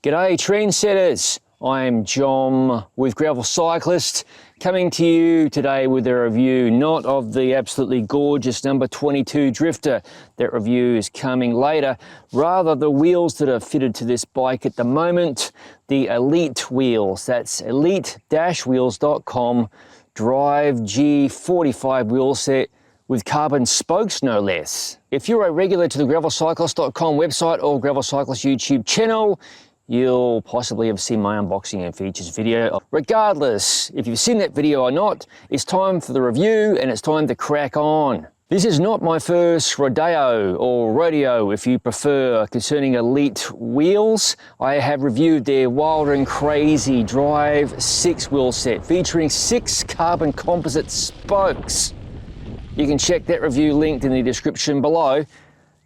G'day trendsetters, I'm John with Gravel Cyclist, coming to you today with a review not of the absolutely gorgeous number 22 Drifter. That review is coming later, rather the wheels that are fitted to this bike at the moment, the Elite Wheels. That's elite-wheels.com DRIVE G45 wheel set with carbon spokes, no less. If you're a regular to the gravelcyclist.com website or Gravel Cyclist YouTube channel, you'll possibly have seen my unboxing and features video. Regardless, if you've seen that video or not, it's time for the review and it's time to crack on. This is not my first rodeo, or rodeo if you prefer, concerning Elite Wheels. I have reviewed their wild and crazy Drive 6 wheel set featuring 6 carbon composite spokes. You can check that review linked in the description below.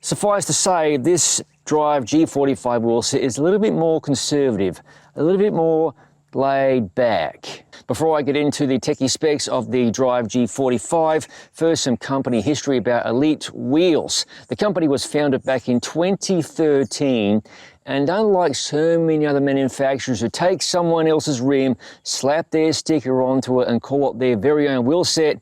Suffice to say, this Drive G45 wheel set is a little bit more conservative, a little bit more laid back. Before I get into the techie specs of the Drive G45, first some company history about Elite Wheels. The company was founded back in 2013, and unlike so many other manufacturers who take someone else's rim, slap their sticker onto it and call it their very own wheel set,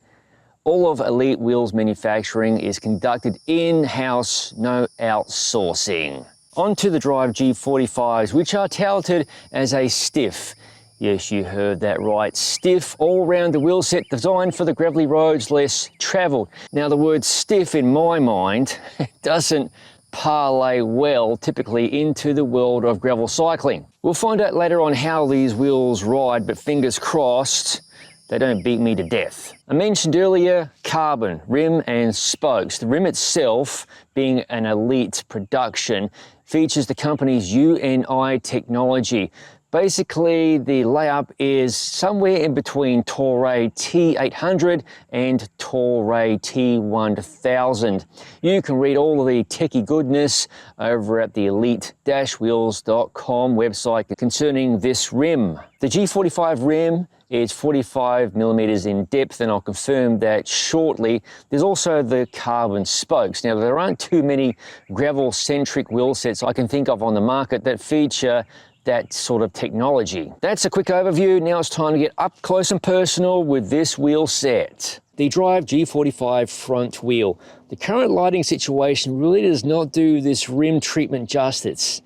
all of Elite Wheels manufacturing is conducted in-house, no outsourcing. On to the Drive G45s, which are touted as a stiff. Yes, you heard that right, stiff all-rounder wheel set designed for the gravelly roads less travelled. Now the word stiff in my mind doesn't parlay well typically into the world of gravel cycling. We'll find out later on how these wheels ride, but fingers crossed, they don't beat me to death. I mentioned earlier carbon, rim and spokes. The rim itself, being an Elite production, features the company's UNI technology. Basically, the layup is somewhere in between Toray T800 and Toray T1000. You can read all of the techie goodness over at the elite-wheels.com website concerning this rim. The G45 rim is 45 millimeters in depth, and I'll confirm that shortly. There's also the carbon spokes. Now, there aren't too many gravel-centric wheel sets I can think of on the market that feature that sort of technology. That's a quick overview. Now it's time to get up close and personal with this wheel set. The Drive G45 front wheel. The current lighting situation really does not do this rim treatment justice.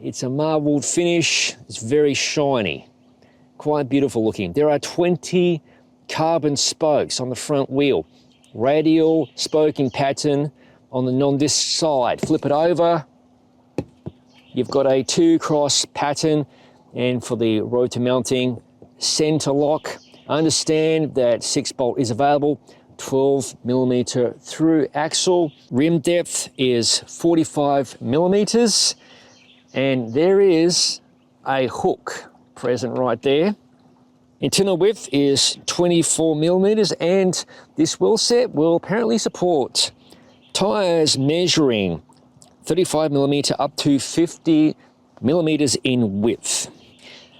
It's a marbled finish, it's very shiny, quite beautiful looking. There are 20 carbon spokes on the front wheel. Radial spoking pattern on the non-disc side. Flip it over, you've got a 2-cross pattern, and for the rotor mounting, center lock. Understand that 6-bolt is available, 12 millimeter through axle. Rim depth is 45 millimeters, and there is a hook present right there. Internal width is 24 millimeters, and this wheel set will apparently support tires measuring 35 millimeter up to 50 millimeters in width.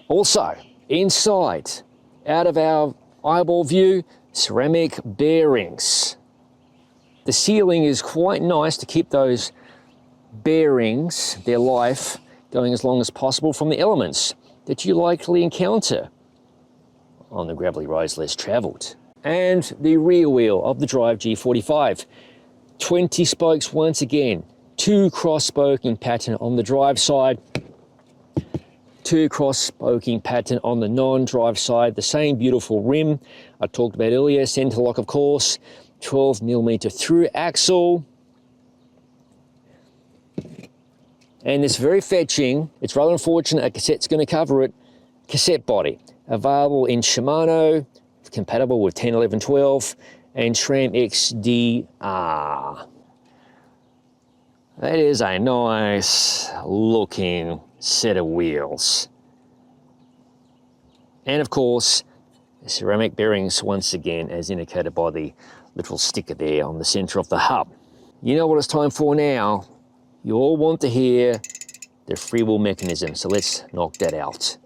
Also, inside, out of our eyeball view, ceramic bearings. The sealing is quite nice to keep those bearings, their life, going as long as possible from the elements that you likely encounter on the gravelly roads less travelled. And the rear wheel of the Drive G45. 20 spokes once again. 2 cross-spoking pattern on the drive side, 2 cross-spoking pattern on the non-drive side. The same beautiful rim I talked about earlier, center lock of course, 12 millimeter through axle. And it's very fetching, it's rather unfortunate a cassette's going to cover it, cassette body. Available in Shimano, compatible with 10, 11, 12, and Tram XDR. That is a nice looking set of wheels. And of course, ceramic bearings once again, as indicated by the little sticker there on the center of the hub. You know what it's time for now? You all want to hear the freewheel mechanism, so let's knock that out.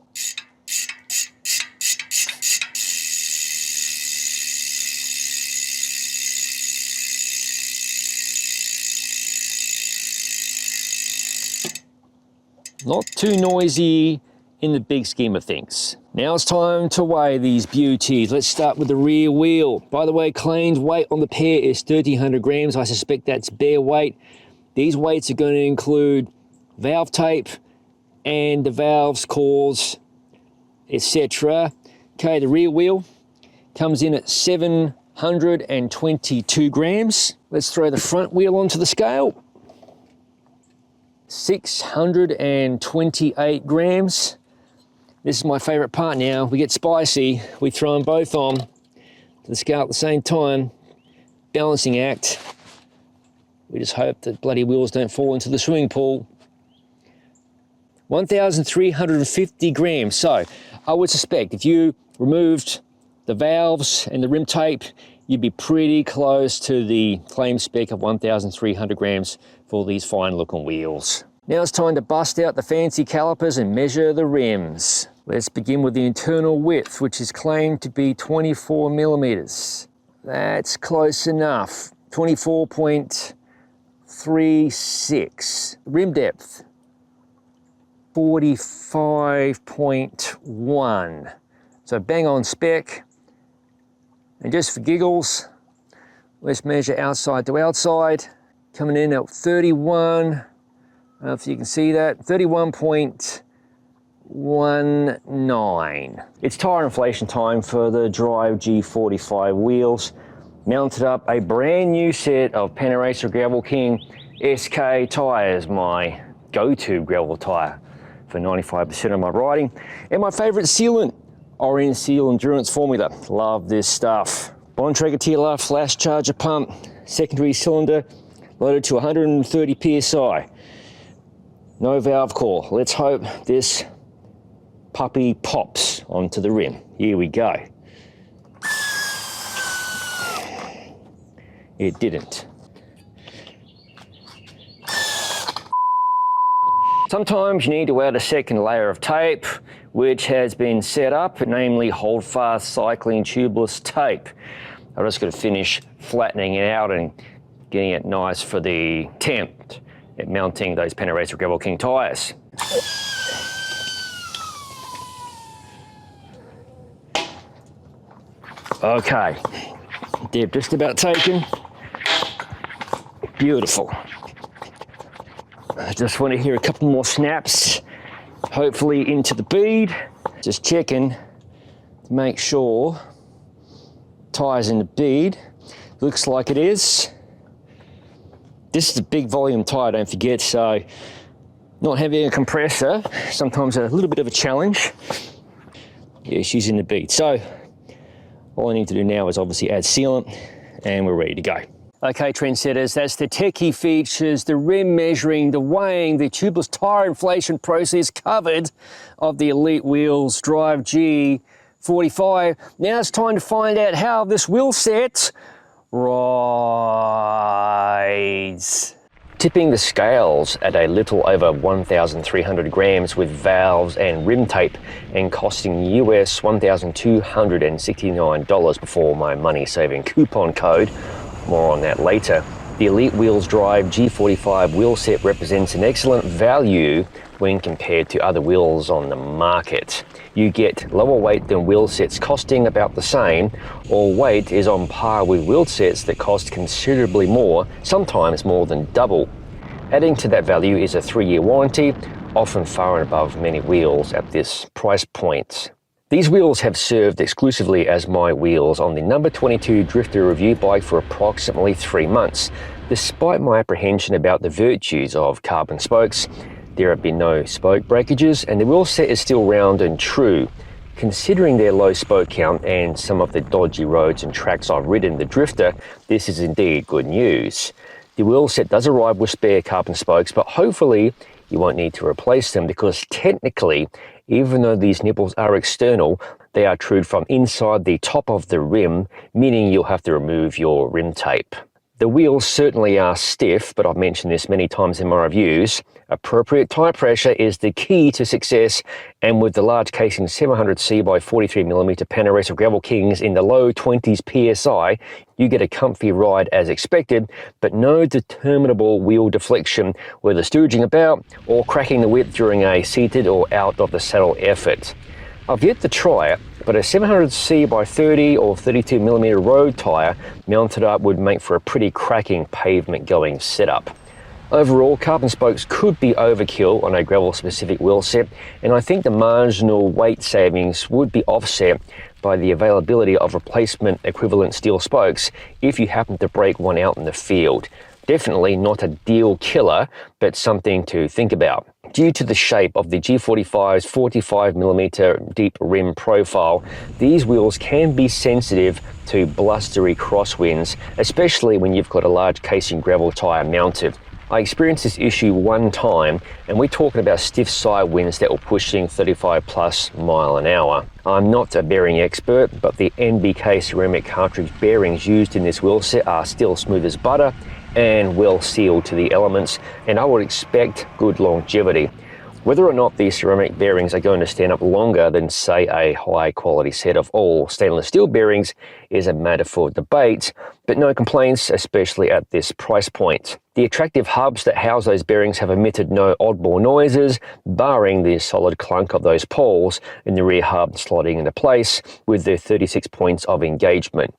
Not too noisy in the big scheme of things. Now it's time to weigh these beauties. Let's start with the rear wheel. By the way, claimed weight on the pair is 1,300 grams. I suspect that's bare weight. These weights are going to include valve tape and the valves, cores, etc. Okay, the rear wheel comes in at 722 grams. Let's throw the front wheel onto the scale. 628 grams. This is my favorite part now. We get spicy. We throw them both on to the scale at the same time. Balancing act. We just hope that bloody wheels don't fall into the swimming pool. 1,350 grams. So I would suspect if you removed the valves and the rim tape, you'd be pretty close to the claim spec of 1,300 grams for these fine looking wheels. Now it's time to bust out the fancy calipers and measure the rims. Let's begin with the internal width, which is claimed to be 24 millimeters. That's close enough. 24.36. Rim depth, 45.1. So bang on spec. And just for giggles, let's measure outside to outside. Coming in at 31, I don't know if you can see that, 31.19. It's tire inflation time for the DRIVE G45 wheels. Mounted up a brand new set of Panaracer Gravel King SK tires, my go-to gravel tire for 95% of my riding. And my favorite sealant, Orange Seal Endurance Formula. Love this stuff. Bontrager TLR flash charger pump, secondary cylinder, loaded to 130 PSI. No valve core. Let's hope this puppy pops onto the rim. Here we go. It didn't. Sometimes you need to add a second layer of tape, which has been set up, namely Holdfast Cycling Tubeless tape. I'm just going to finish flattening it out and getting it nice for the attempt at mounting those Panaracer Gravel King tires. Okay, dip just about taken. Beautiful. I just want to hear a couple more snaps, hopefully into the bead. Just checking to make sure tires in the bead. Looks like it is. This is a big volume tire, don't forget, so not having a compressor, sometimes a little bit of a challenge. Yeah, she's in the bead. So all I need to do now is obviously add sealant and we're ready to go. Okay, trendsetters, that's the techie features, the rim measuring, the weighing, the tubeless tire inflation process covered of the Elite Wheels DRIVE G45. Now it's time to find out how this wheel set rides. Tipping the scales at a little over 1,300 grams with valves and rim tape and costing US $1,269 before my money-saving coupon code. More on that later. The Elite Wheels DRIVE G45 wheel set represents an excellent value when compared to other wheels on the market. You get lower weight than wheel sets costing about the same, or weight is on par with wheel sets that cost considerably more, sometimes more than double. Adding to that value is a 3-year warranty, often far and above many wheels at this price point. These wheels have served exclusively as my wheels on the number 22 Drifter review bike for approximately 3 months. Despite my apprehension about the virtues of carbon spokes, there have been no spoke breakages and the wheel set is still round and true. Considering their low spoke count and some of the dodgy roads and tracks I've ridden the Drifter, this is indeed good news. The wheel set does arrive with spare carbon spokes, but hopefully you won't need to replace them because technically, even though these nipples are external, they are trued from inside the top of the rim, meaning you'll have to remove your rim tape. The wheels certainly are stiff, but I've mentioned this many times in my reviews. Appropriate tyre pressure is the key to success, and with the large casing 700C by 43mm Panaresa Gravel Kings in the low 20s PSI, you get a comfy ride as expected, but no determinable wheel deflection, whether stooging about or cracking the whip during a seated or out of the saddle effort. I've yet to try it, but a 700C by 30 or 32mm road tyre mounted up would make for a pretty cracking pavement going setup. Overall, carbon spokes could be overkill on a gravel specific wheel set, and I think the marginal weight savings would be offset by the availability of replacement equivalent steel spokes if you happen to break one out in the field. Definitely not a deal killer, but something to think about. Due to the shape of the G45's 45mm deep rim profile, these wheels can be sensitive to blustery crosswinds, especially when you've got a large casing gravel tyre mounted. I experienced this issue one time, and we're talking about stiff side winds that were pushing 35+ miles an hour. I'm not a bearing expert, but the NBK ceramic cartridge bearings used in this wheel set are still smooth as butter and well sealed to the elements, and I would expect good longevity. Whether or not these ceramic bearings are going to stand up longer than, say, a high quality set of all stainless steel bearings is a matter for debate, but no complaints, especially at this price point. The attractive hubs that house those bearings have emitted no oddball noises, barring the solid clunk of those poles in the rear hub sliding into place with their 36 points of engagement.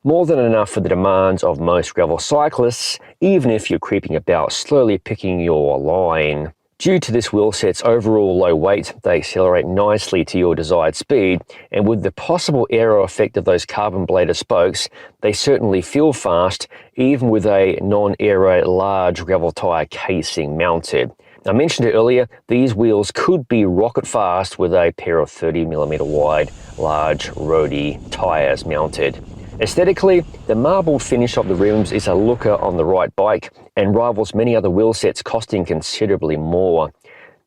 More than enough for the demands of most gravel cyclists, even if you're creeping about slowly picking your line. Due to this wheel set's overall low weight, they accelerate nicely to your desired speed, and with the possible aero effect of those carbon bladed spokes, they certainly feel fast, even with a non-aero large gravel tyre casing mounted. I mentioned it earlier, these wheels could be rocket fast with a pair of 30mm wide large roadie tyres mounted. Aesthetically, the marbled finish of the rims is a looker on the right bike and rivals many other wheel sets costing considerably more.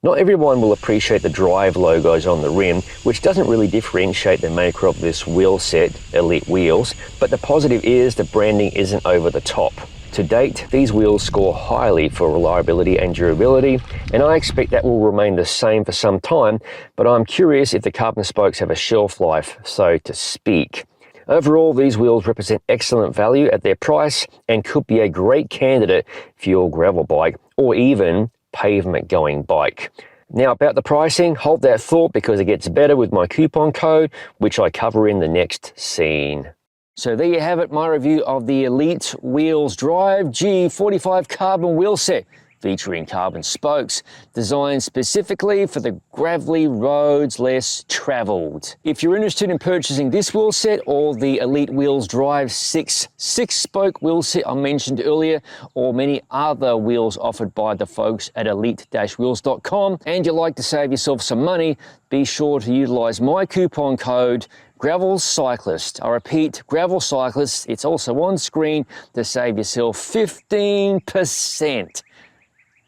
Not everyone will appreciate the Drive logos on the rim, which doesn't really differentiate the maker of this wheel set, Elite Wheels, but the positive is the branding isn't over the top. To date, these wheels score highly for reliability and durability, and I expect that will remain the same for some time, but I'm curious if the carbon spokes have a shelf life, so to speak. Overall, these wheels represent excellent value at their price and could be a great candidate for your gravel bike or even pavement going bike. Now about the pricing, hold that thought because it gets better with my coupon code, which I cover in the next scene. So there you have it, my review of the Elite Wheels Drive G45 carbon wheel set, featuring carbon spokes, designed specifically for the gravelly roads less travelled. If you're interested in purchasing this wheel set or the Elite Wheels Drive 6-spoke wheel set I mentioned earlier, or many other wheels offered by the folks at elite-wheels.com, and you'd like to save yourself some money, be sure to utilise my coupon code Gravel Cyclist. I repeat, Gravel Cyclist. It's also on screen to save yourself 15%.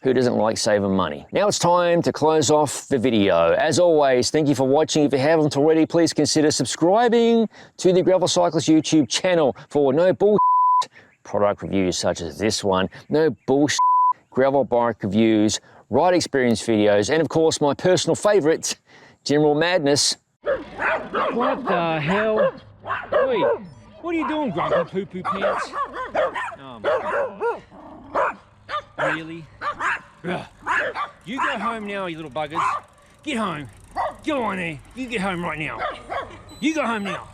Who doesn't like saving money? Now it's time to close off the video. As always, thank you for watching. If you haven't already, please consider subscribing to the Gravel Cyclist YouTube channel for no bullshit product reviews such as this one, no bullshit gravel bike reviews, ride experience videos, and of course my personal favorite, general madness. What the hell? Wait, what are you doing, grumpy poo-poo pants? Oh my God. Really? Ugh. You go home now, you little buggers. Get home. Go on there. You get home right now. You go home now.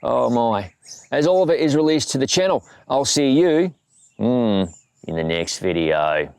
Oh my. As all of it is released to the channel, I'll see you in the next video.